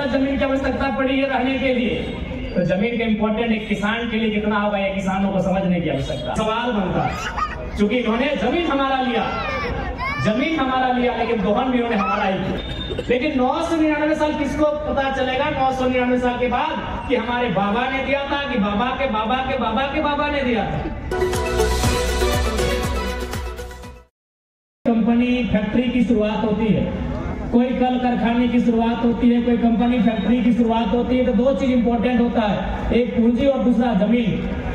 गज जमीन की आवश्यकता पड़ी है रहने के लिए, तो जमीन का इंपॉर्टेंट एक किसान के लिए कितना होगा, ये किसानों को समझने की आवश्यकता। सवाल बनता है, चूंकि इन्होंने जमीन हमारा लिया, लेकिन दोहन भी उन्होंने हमारा ही किया। लेकिन 999 साल किसको पता चलेगा 999 साल के बाद कि हमारे बाबा ने दिया था, कि बाबा के बाबा के बाबा के बाबा ने दिया था। कंपनी फैक्ट्री की शुरुआत होती है, कोई कल कारखाने की शुरुआत होती है, कोई कंपनी फैक्ट्री की शुरुआत होती है, तो दो चीज इंपॉर्टेंट होता है, एक पूंजी और दूसरा जमीन।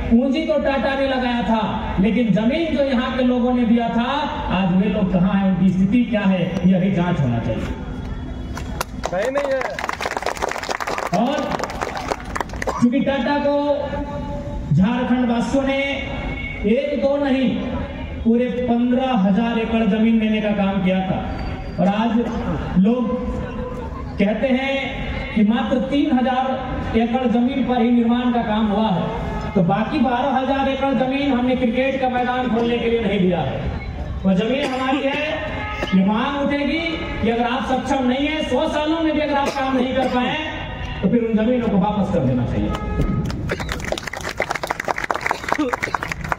पूंजी तो टाटा ने लगाया था, लेकिन जमीन जो यहाँ के लोगों ने दिया था, आज वे लोग कहाँ हैं, उनकी स्थिति क्या है, यही जांच होना चाहिए। सही नहीं है। और क्योंकि टाटा को झारखंड वासियों ने एक दो नहीं पूरे 15,000 एकड़ जमीन देने का काम किया था, और आज लोग कहते हैं कि मात्र 3,000 एकड़ जमीन पर ही निर्माण का काम हुआ है, तो बाकी 12,000 एकड़ जमीन हमने क्रिकेट का मैदान खोलने के लिए नहीं दिया है। वो जमीन हमारी है, ये मांग उठेगी कि अगर आप सक्षम नहीं है, 100 सालों में भी अगर आप काम नहीं कर पाए, तो फिर उन जमीनों को वापस कर देना चाहिए।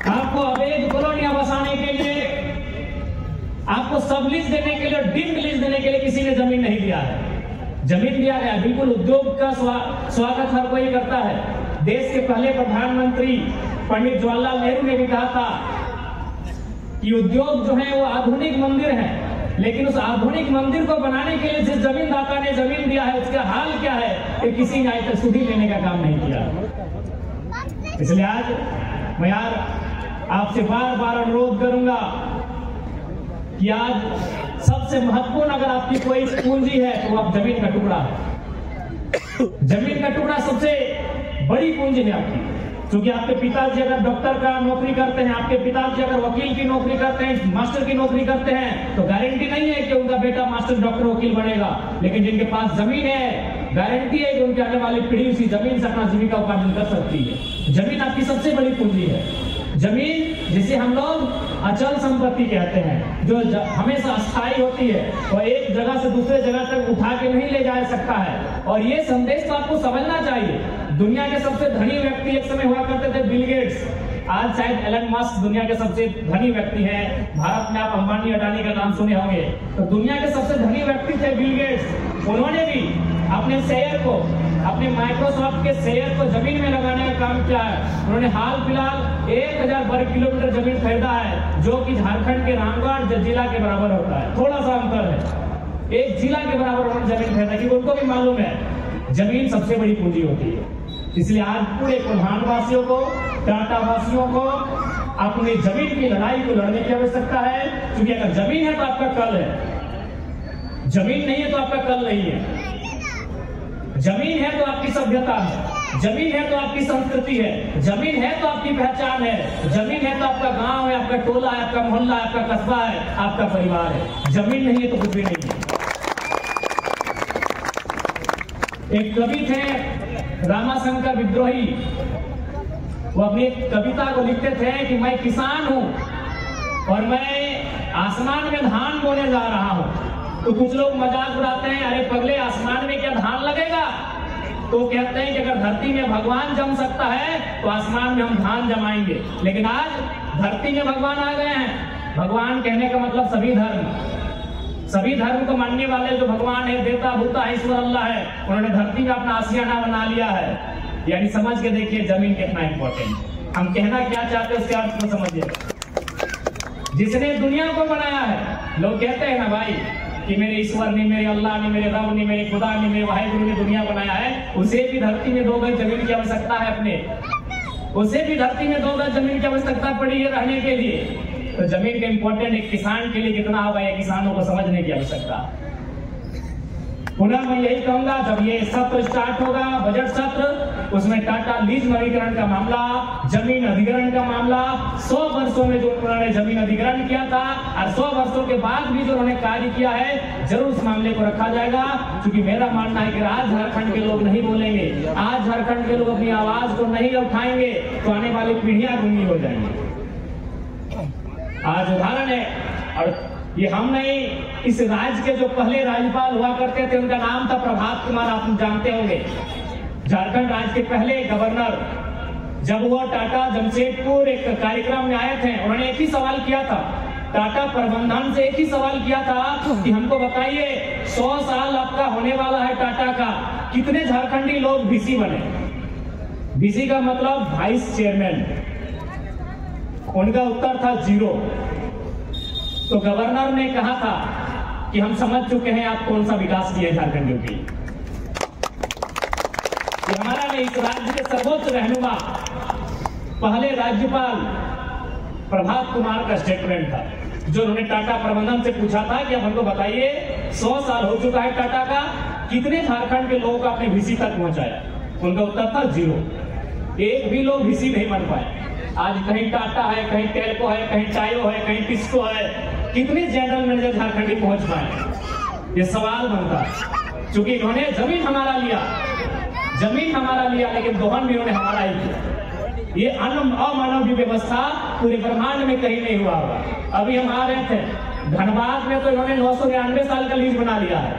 आपको अवैध कॉलोनियां बसाने के लिए, आपको सब लीज देने के लिए, डिम्ड लीज देने के लिए किसी ने जमीन नहीं दिया है। जमीन दिया गया, बिल्कुल उद्योग का स्वागत हर कोई करता है। देश के पहले प्रधानमंत्री पंडित जवाहरलाल नेहरू ने भी कहा था कि उद्योग जो है वो आधुनिक मंदिर है, लेकिन उस आधुनिक मंदिर को बनाने के लिए जिस जमीनदाता ने जमीन दिया है, उसका हाल क्या है, कि किसी ने आज तक सुधी लेने का काम नहीं किया। इसलिए आज मैं यार आपसे बार बार अनुरोध करूंगा कि आज सबसे महत्वपूर्ण अगर आपकी कोई पूंजी है तो आप जमीन का टुकड़ा है। जमीन का टुकड़ा सबसे बड़ी पूंजी है आपकी, क्योंकि आपके पिताजी अगर डॉक्टर का नौकरी करते हैं, आपके पिताजी अगर वकील की नौकरी करते हैं, मास्टर की नौकरी करते हैं, तो गारंटी नहीं है कि उनका बेटा मास्टर डॉक्टर वकील बनेगा। लेकिन जिनके पास जमीन है, गारंटी है कि उनके आने वाली पीढ़ी उसी जमीन से अपना जीविका उपार्जन कर सकती है। जमीन आपकी सबसे बड़ी पूंजी है। जमीन जिसे हम लोग अचल संपत्ति कहते हैं, जो हमेशा अस्थायी होती है, और एक जगह से दूसरे जगह तक उठा के नहीं ले जा सकता है। और ये संदेश तो आपको समझना चाहिए। दुनिया के सबसे धनी व्यक्ति एक समय हुआ करते थे बिल गेट्स, आज शायद एलन मस्क दुनिया के सबसे धनी व्यक्ति हैं। भारत में आप अंबानी अडानी का नाम सुने होंगे, तो दुनिया के सबसे धनी व्यक्ति थे बिल गेट्स। उन्होंने भी अपने शेयर को, अपने माइक्रोसॉफ्ट के शेयर को जमीन में लगाने का काम किया है। उन्होंने हाल फिलहाल 1000 वर्ग किलोमीटर जमीन खरीदा है, जो कि झारखंड के रामगढ़ जिला के बराबर होता है। थोड़ा सा अंतर है, एक जिला के बराबर उन्होंने जमीन खरीदा, क्योंकि उनको भी मालूम है जमीन सबसे बड़ी पूंजी होती है। इसलिए आज पूरे प्रधान वासियों को, टाटा वासियों को अपनी जमीन की लड़ाई को लड़ने की आवश्यकता है, क्योंकि अगर जमीन है तो आपका कल है, जमीन नहीं है तो आपका कल नहीं है। जमीन है तो आपकी सभ्यता है, जमीन है तो आपकी संस्कृति है, जमीन है तो आपकी पहचान है, जमीन है तो आपका गांव है, आपका टोला है, आपका मोहल्ला है, आपका कस्बा है, आपका परिवार है। जमीन नहीं है तो कुछ भी नहीं है। एक कवि थे रामाशंकर विद्रोही, वो अपनी एक कविता को लिखते थे कि मैं किसान हूं और मैं आसमान में धान बोने जा रहा हूं। तो कुछ लोग मजाक उड़ाते हैं, अरे पगले आसमान में क्या धान लगेगा? तो कहते हैं कि अगर धरती में भगवान जम सकता है तो आसमान में हम धान जमाएंगे। लेकिन आज धरती में भगवान आ गए हैं। भगवान कहने का मतलब सभी धर्म को मानने वाले जो भगवान है, देवता भूता है, ईश्वर अल्लाह है, उन्होंने धरती में अपना आशियाना बना लिया है। यानी समझ के देखिए जमीन कितना इंपॉर्टेंट। हम कहना क्या चाहते हैं उसके अर्थ को समझिए। जिसने दुनिया को बनाया है, लोग कहते हैं ना भाई कि मेरे ईश्वर ने, मेरे अल्लाह ने, मेरे रब ने, मेरे खुदा ने, मेरे वाहिगुरु ने दुनिया बनाया है, उसे भी धरती में 2 गज जमीन की आवश्यकता है। उसे भी धरती में 2 गज जमीन की आवश्यकता पड़ी है रहने के लिए। तो जमीन का इंपॉर्टेंट एक किसान के लिए कितना होगा, ये किसानों को समझने की आवश्यकता। पुनः मैं यही कहूंगा, जब ये सत्र स्टार्ट होगा, बजट सत्र, उसमें टाटा लीज नवीकरण का मामला, जमीन अधिग्रहण का मामला, 100 वर्षों में जो उन्होंने जमीन अधिग्रहण किया था और 100 वर्षों के बाद भी जो उन्होंने कार्य किया है, जरूर उस मामले को रखा जाएगा। क्योंकि मेरा मानना है कि आज झारखंड के लोग नहीं बोलेंगे, आज झारखंड के लोग अपनी आवाज को नहीं उठाएंगे, तो आने वाली पीढ़ियां गूंगी हो जाएंगी। आज उदाहरण है, और ये हम नहीं, इस राज्य के जो पहले राज्यपाल हुआ करते थे उनका नाम था प्रभात कुमार, आप जानते होंगे। झारखंड राज्य के पहले गवर्नर, जब वो टाटा जमशेदपुर एक कार्यक्रम में आए थे, उन्होंने एक ही सवाल किया था, टाटा प्रबंधन से एक ही सवाल किया था कि हमको बताइए 100 साल आपका होने वाला है टाटा का, कितने झारखंडी लोग वीसी बने। वीसी का मतलब वाइस चेयरमैन। उनका उत्तर था 0। तो गवर्नर ने कहा था कि हम समझ चुके हैं आप कौन सा विकास किए झारखंडियों के लिए। हमारा में इस राज्य के सर्वोच्च रहनुमा पहले राज्यपाल प्रभात कुमार का स्टेटमेंट था, जो उन्होंने टाटा प्रबंधन से पूछा था कि अब हमको बताइए 100 साल हो चुका है टाटा का, कितने झारखंड के लोगों को आपने वीसी तक पहुंचाया। उनका उत्तर था 0। एक भी लोग वीसी नहीं बन पाए। आज कहीं टाटा है, कहीं टेल्को है, कहीं टायो है, कहीं टिस्को है, कितने जनरल मैनेजर झारखंडी पहुंच पाए। ये सवाल बनता है, क्योंकि इन्होंने जमीन हमारा लिया, लेकिन दोहन भी उन्होंने हमारा ही किया। ये अमानवीय व्यवस्था पूरे ब्रह्मांड में कहीं नहीं हुआ होगा। अभी हम आ रहे थे धनबाद में, तो इन्होंने 999 साल का लीज बना लिया है।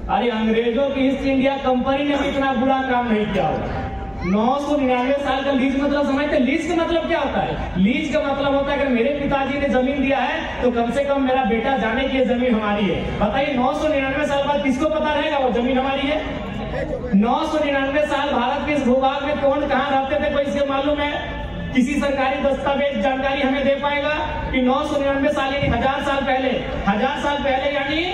अरे अंग्रेजों की ईस्ट इंडिया कंपनी ने भी इतना बुरा काम नहीं किया होगा। 999 साल का लीज मतलब समझते? लीज का मतलब क्या होता है? लीज का मतलब होता है कि मेरे पिताजी ने जमीन दिया है तो कम से कम मेरा बेटा जाने की जमीन हमारी है। बताइए 999 साल बाद किसको पता रहेगा वो जमीन हमारी है? 999 साल भारत के इस भूभाग में कौन कहां रहते थे, कोई इसके मालूम है? किसी सरकारी दस्तावेज जानकारी हमें दे पाएगा कि 999 साल यानी 1000 साल पहले यानी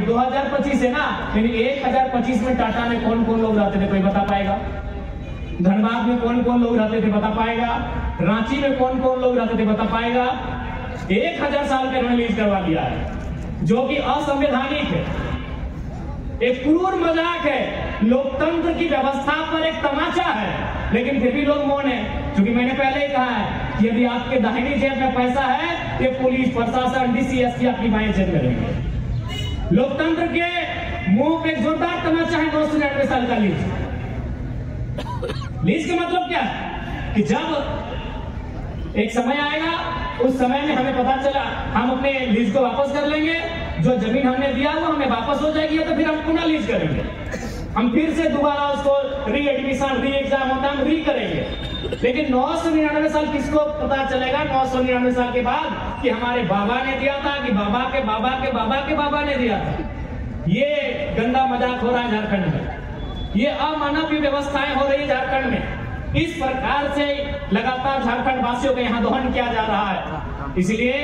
2025 है ना, यानी 1025 में टाटा में कौन कौन लोग रहते थे, कोई बता पाएगा? धनबाद में कौन कौन लोग रहते थे, बता पाएगा? रांची में कौन कौन लोग रहते थे, बता पाएगा? 1000 साल का इन्होंने लीज करवा दिया है, जो कि असंवैधानिक है, एक क्रूर मजाक है, लोकतंत्र की व्यवस्था पर एक तमाचा है। लेकिन फिर भी लोग मौन है, क्योंकि मैंने पहले ही कहा है कि यदि आपके दाहिनी जेब में पैसा है, ये पुलिस प्रशासन डीसीएस की आपकी बाएं जेब में रहेंगे। लोकतंत्र के मुंह पे जोरदार तमाचा है 999 साल का लीज। लीज का मतलब क्या है कि जब एक समय आएगा, उस समय में हमें पता चला हम अपने लीज को वापस कर लेंगे, जो जमीन हमने दिया वो हमें वापस हो जाएगी, तो फिर हम पुनः लीज करेंगे, हम फिर से दोबारा उसको री एडमिशन री एग्जाम होता है, हम री करेंगे। लेकिन 999 साल किसको पता चलेगा 999 साल के बाद कि हमारे बाबा ने दिया था, कि बाबा के बाबा के बाबा के बाबा ने दिया था। ये गंदा मजाक हो रहा है झारखंड में, ये अमानवीय व्यवस्थाएं हो रही है झारखंड में। इस प्रकार से लगातार झारखंड वासियों के यहाँ दोहन किया जा रहा है। इसलिए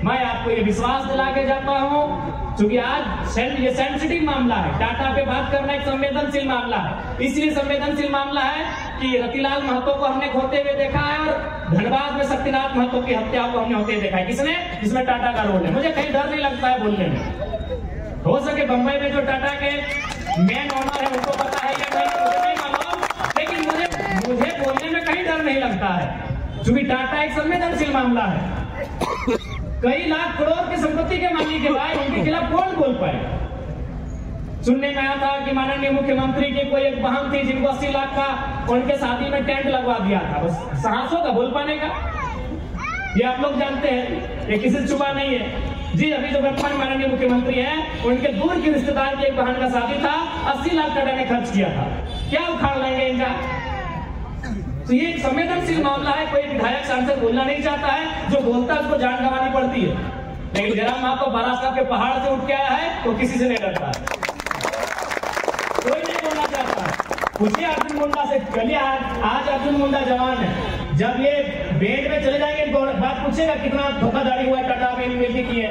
मैं आपको ये विश्वास दिला के जाता हूँ, क्योंकि आज ये सेंसिटिव मामला है, टाटा पे बात करना एक संवेदनशील मामला है। इसलिए संवेदनशील मामला है कि रतिलाल महतो को हमने खोते हुए देखा है और धनबाद में शक्तिनाथ महतो की हत्या को हमने होते हुए देखा है। किसने? जिसमें टाटा का रोल है। मुझे कहीं डर नहीं लगता है बोलने में। हो सके बंबई में जो टाटा के मेन ओनर है उनको पता है या नहीं मुझे नहीं मालूम, लेकिन मुझे बोलने में कहीं डर नहीं लगता है, क्योंकि टाटा एक संवेदनशील मामला है। कई लाख करोड़ की संपत्ति के मालिक है भाई, उनके खिलाफ कौन बोल पाएगा? सुनने में आया था कि माननीय मुख्यमंत्री की कोई एक बहन थी जिनको 80 लाख का उनके शादी में टेंट लगवा दिया था, बस साहस होगा बोल पाने का? ये आप लोग जानते हैं, ये किसी से छुपा नहीं है। जी अभी जो वर्तमान माननीय मुख्यमंत्री हैं, उनके दूर की रिश्तेदार की एक बहन का शादी था, 80 लाख टाटा ने खर्च किया था। क्या उखाड़ लेंगे इनका? तो ये एक संवेदनशील मामला है, कोई विधायक सांसद बोलना नहीं चाहता है, जो बोलता है उसको जान गंवानी पड़ती है। लेकिन जयराम महतो बारासात के पहाड़ से उठ के आया है तो किसी से नहीं डरता है, कोई नहीं बोलना चाहता है। पूछिए अर्जुन मुंडा से, चलिए आज अर्जुन मुंडा जवान है, जब ये बेड में चले जाएंगे बात पूछेगा कितना धोखाधड़ी हुआ है टाटा में मिलती की है।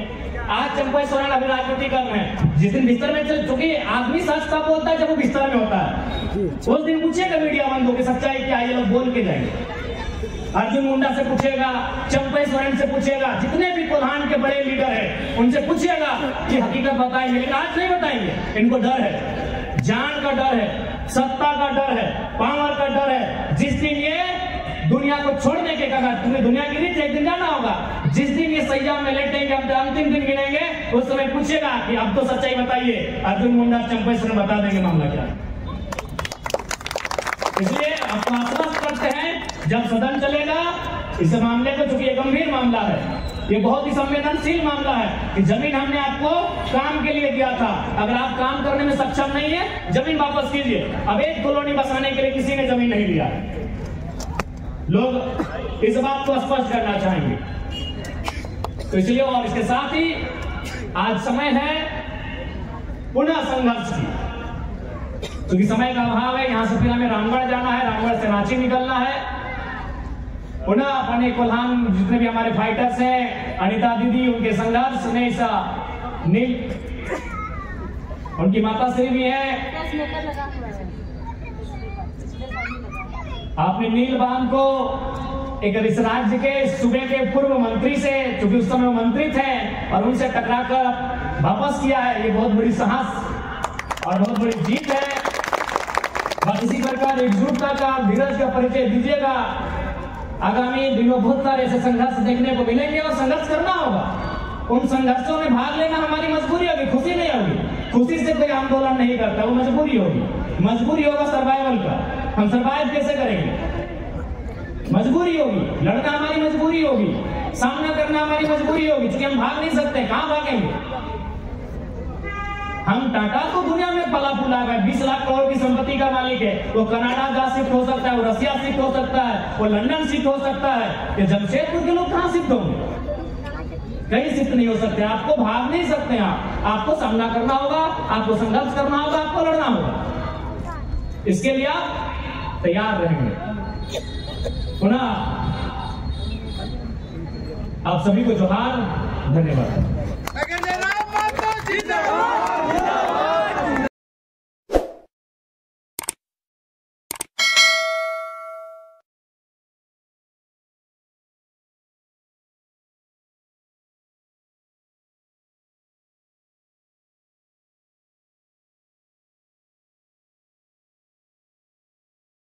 आज चंपा सोरेन अभी राजनीति कर रहे हैं, जिस दिन बिस्तर में चल चुके आदमी सच का बोलता है जब वो बिस्तर में होता है, उस दिन पूछेगा मीडिया बंधु की सच्चाई क्या है, ये लोग बोल के जाएंगे। अर्जुन मुंडा से पूछेगा, चंपा सोरेन से पूछेगा, जितने भी कोल्हान के बड़े लीडर हैं उनसे पूछेगा कि हकीकत बताएंगे, लेकिन आज नहीं बताएंगे। इनको डर है, जान का डर है, सत्ता का डर है, पावर का डर है। जिस दिन ये दुनिया को छोड़ने के कहा, तुम्हें दुनिया की रीत एक दिन जाना होगा, जिस दिन ये सैया में लेटेंगे, हम अंतिम दिन गिनेंगे, उस समय पूछेगा कि अब तो सच्चाई बताइए। अर्जुन मुंडा चंपा सोरेन बता देंगे मामला क्या। इसलिए आश्वासन करते हैं जब सदन चलेगा इस मामले को, चूंकि ये गंभीर मामला है, ये बहुत ही संवेदनशील मामला है कि जमीन हमने आपको काम के लिए दिया था, अगर आप काम करने में सक्षम नहीं है जमीन वापस कीजिए। अब एक कॉलोनी बसाने के लिए किसी ने जमीन नहीं दिया। लोग इस बात को स्पष्ट करना चाहेंगे। तो इसलिए और इसके साथ ही आज समय है पुनः संघर्ष की, क्योंकि समय का अभाव है। यहां से फिर हमें रामगढ़ जाना है, रामगढ़ से रांची निकलना है। पुनः अपने कोल्हान जितने भी हमारे फाइटर्स हैं, अनिता दीदी, उनके संघर्ष ने नील, उनकी माता श्री भी है। आपने नील बांध को एक इस राज्य के सूबे के पूर्व मंत्री से, क्योंकि उस समय वो मंत्री थे, और उनसे टकराकर वापस किया है। ये बहुत बड़ी साहस और बहुत बड़ी जीत है। इसी प्रकार एकजुटता का, धीरज का परिचय दीजिएगा। आगामी दिनों बहुत सारे ऐसे संघर्ष देखने को मिलेंगे और संघर्ष करना होगा। उन संघर्षों में भाग लेना हमारी मजबूरी होगी, खुशी नहीं होगी। खुशी से कोई आंदोलन नहीं करता, वो मजबूरी होगी। मजबूरी होगा सर्वाइवल का। हम सर्वाइव कैसे करेंगे? मजबूरी होगी, लड़ना हमारी मजबूरी होगी, सामना करना हमारी मजबूरी होगी, क्योंकि हम भाग नहीं सकते। कहां भागेंगे? हम टाटा तो दुनिया में पला फूला गए, 20 लाख करोड़ की संपत्ति का मालिक है। वो कनाडा जा शिफ्ट हो सकता है, वो रसिया शिफ्ट हो सकता है, वो लंदन शिफ्ट हो सकता है। ये जमशेदपुर के लोग कहां शिफ्ट होंगे? कहीं शिफ्ट नहीं हो सकते। आपको भाग नहीं सकते। आपको सामना करना होगा, आपको संघर्ष करना होगा, आपको लड़ना होगा। इसके लिए आप तैयार रहेंगे। पुनः आप सभी को जोहार, धन्यवाद।